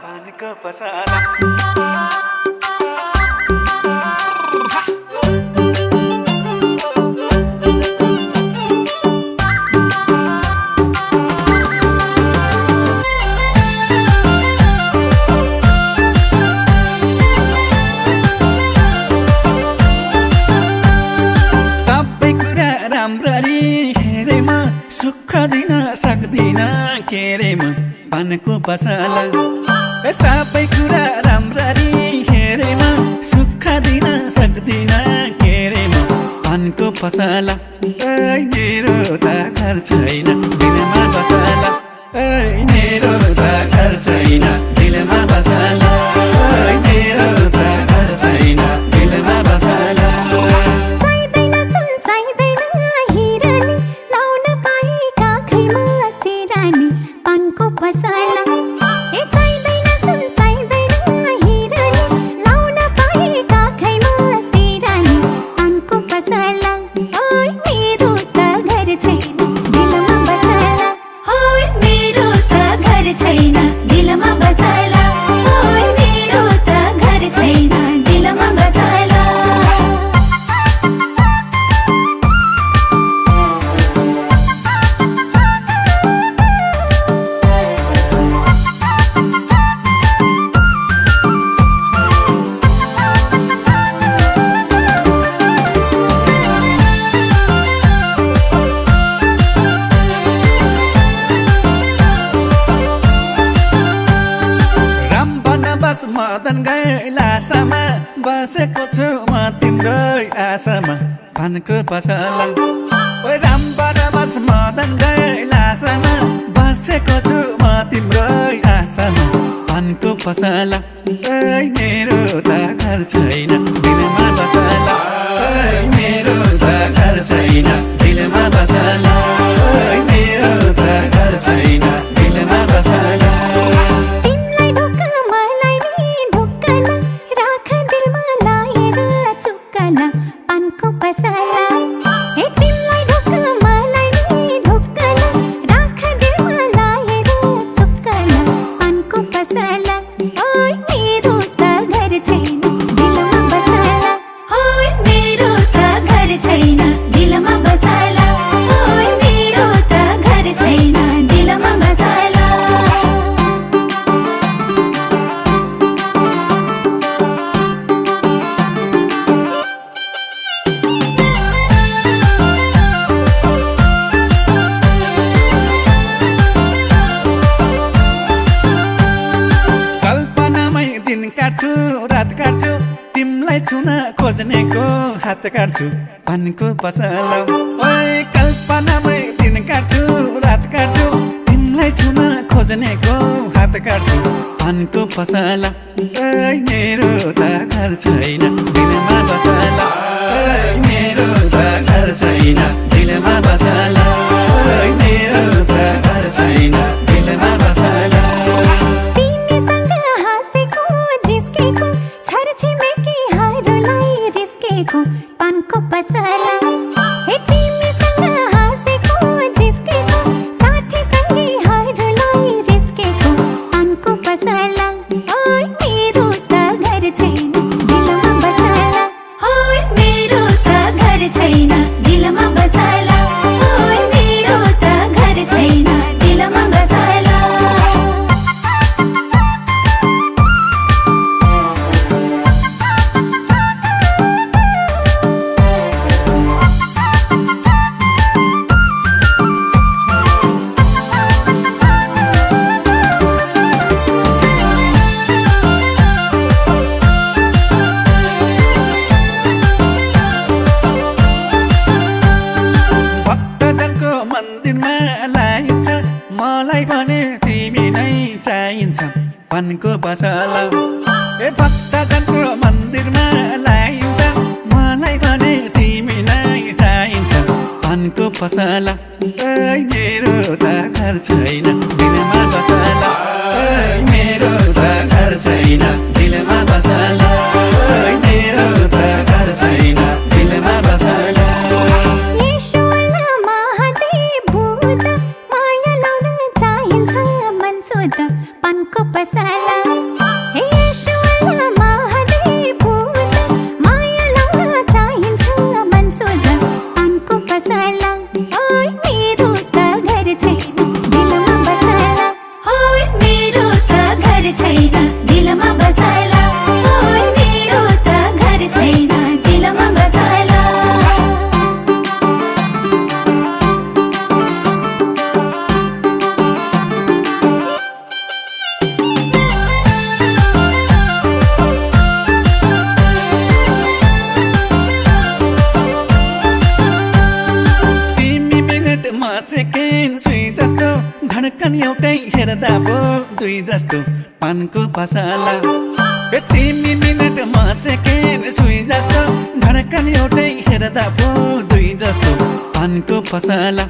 पानीको पसला सुख दिन सक्दिन के रे म पानको पसला सबै कुरा राम्ररी हेरेम सुख दिन सक्दिन के रे म पानको पसला मेरो त घर छैन दिलमा बसला मेरो त घर छैन दिलमा बसला मेरो त घर छैन दिलमा बसला मदन गैलासामा बसेको छु म तिम्रो आशामा पानको पसला राम बनवास मदन गैलासामा बसेको छु म तिम्रो आशामा पानको पसला मेरो त घर छैन दिलमा बसला मेरो त घर छैन दिलमा बसला मेरो त घर छैन दिलमा बसला रात काट्छु तिमलाई छुन खोज्नेको हात काट्छु पानीको पसला कल्पनामै दिन काट्छु रात काट्छु तिमलाई छुन खोज्नेको हात काट्छु पानीको पसला मेरो त घर छैन दिलमा बसला मेरो त घर छैन दिलमा बसला मेरो त घर छैन दिलमा बसला पानको पसला तिमीसँग हाँसेको जिस्केको साथी सँगै हरूलाई रिस्केको पानको पसला मेरो त घर छैन दिलमा बसला मेरो त घर छैन दिलमा बसला मेरो त घर छैन दिलमा बसला मलाई भने तिमी नै चाहिन्छ पानको पसला भक्तजनको मन्दिरमा लाइन्छ मलाई भने तिमी नै चाहिन्छ पानको पसला मेरो त घर छैन दिलमा बसला मेरो त घर छैन दिलमा बसला मेरो त घर छैन हेर्दा पो दुई जस्तो पानको पसला तिमी मिनट म सेकेन्ड सुई जस्तो धडकन एउटै हेर्दा पो दुई जस्तो पानको पसला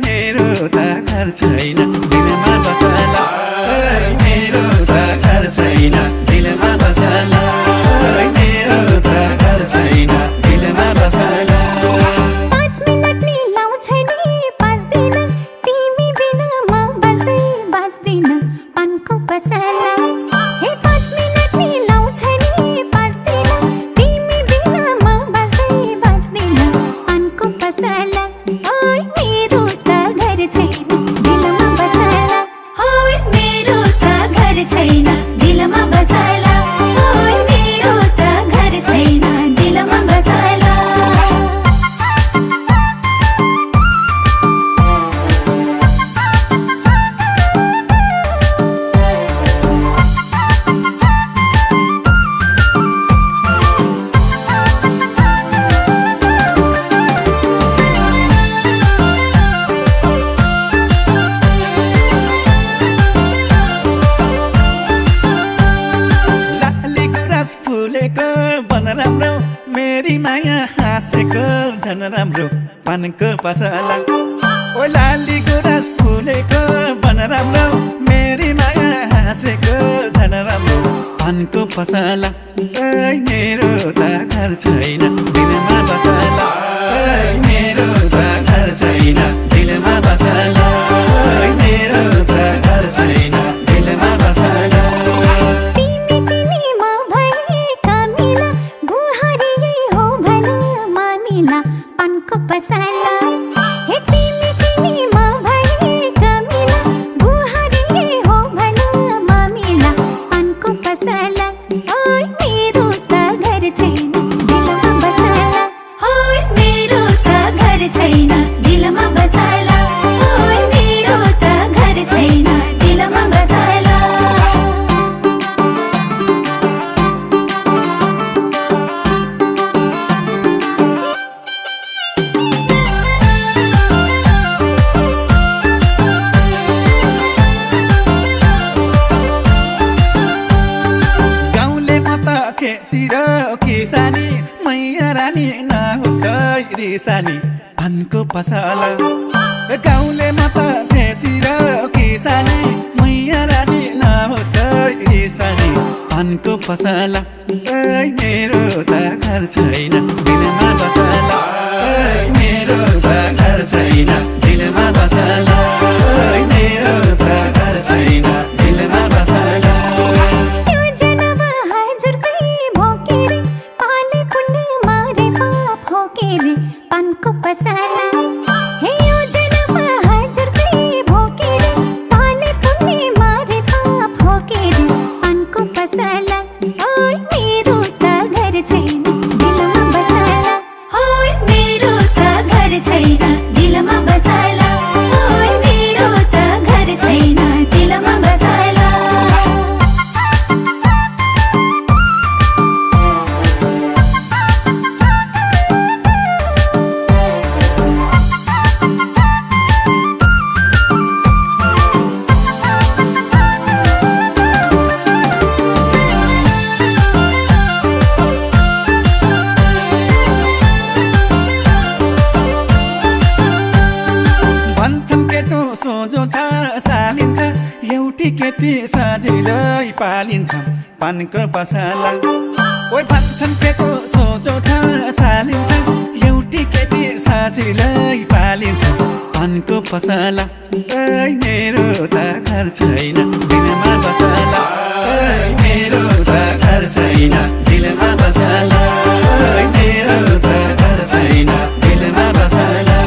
मेरो त घर छैन दिलमा बसला मेरो त घर छैन दिलमा बसला मेरो त घर छैन दिलमा बसला 5 मिनट नि लाउँछै नि 5 दिन तिमी बिना म बस्दैन पानको पसला हे 5 मिनट नि लाउँछै नि 5 दिन तिमी बिना म बस्दैन पानको पसला ओइ मेरो त घर छैन दिलमा बसला ओइ मेरो त घर छैन दिलमा बसला ओइ मेरो त घर छैन दिलमा बसला फुलेको बन राम्रो मेरी माया हाँसेको झन राम्रो पानको पसला ओ लाली गुराँस फुलेको बन राम्रो मेरी माया हाँसेको झन राम्रो पानको पसला मेरो त घर छैन दिलमा बसला मेरो त घर छैन दिलमा बसला मेरो त घर छैन दिलमा बसला पानको पसला हे तिमी चिनी म भए कमिला बुहारी हो भन मामिला पानको पसला ओइ मेरो त घर छैन दिलमा बसला ओइ मेरो त घर छैन दिलमा बसला ओइ मेरो त घर छैन दिलमा बसला खेतिर किसानी मैया रानी नहोस् रिसानी पानको पसला गाउँले म त खेतिर किसानी मैया रानी नहोस् रिसानी पानको पसला मेरो त घर छैन दिलमा बसला मेरो त घर छैन दिलमा बसला मेरो त घर छैन दिलमा बसला पानको पसला हे योजना हजुर कई भोकेरे पाले पुण्य मारे पाप होकेरे पानको पसला ओइ मेरो त घर छैन दिलमा बसला ओइ मेरो त घर छैन दिलमा बसला ओइ मेरो त घर छैन दिलमा बसला सोझो छ सालिन्छ एउटी केटी सजिलै पालिन्छ पानको पसला ओइ भन्छन् केटो सोझो छ सालिन्छ एउटी केटी सजिलै पालिन्छ पानको पसला मेरो त घर छैन दिलमा बसला मेरो त घर छैन दिलमा बसला मेरो त घर छैन दिलमा बसला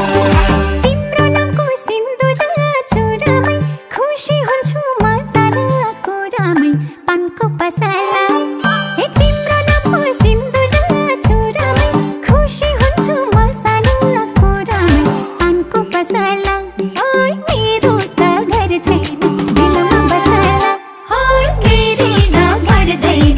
पानको पसला हे तिम्रो नामको सिन्दुर चुरामै खुसी हुन्छु म सानो कुरामै पानको पसला ओइ मेरो त घर छैन दिलमा बसला ओइ मेरो त घर छैन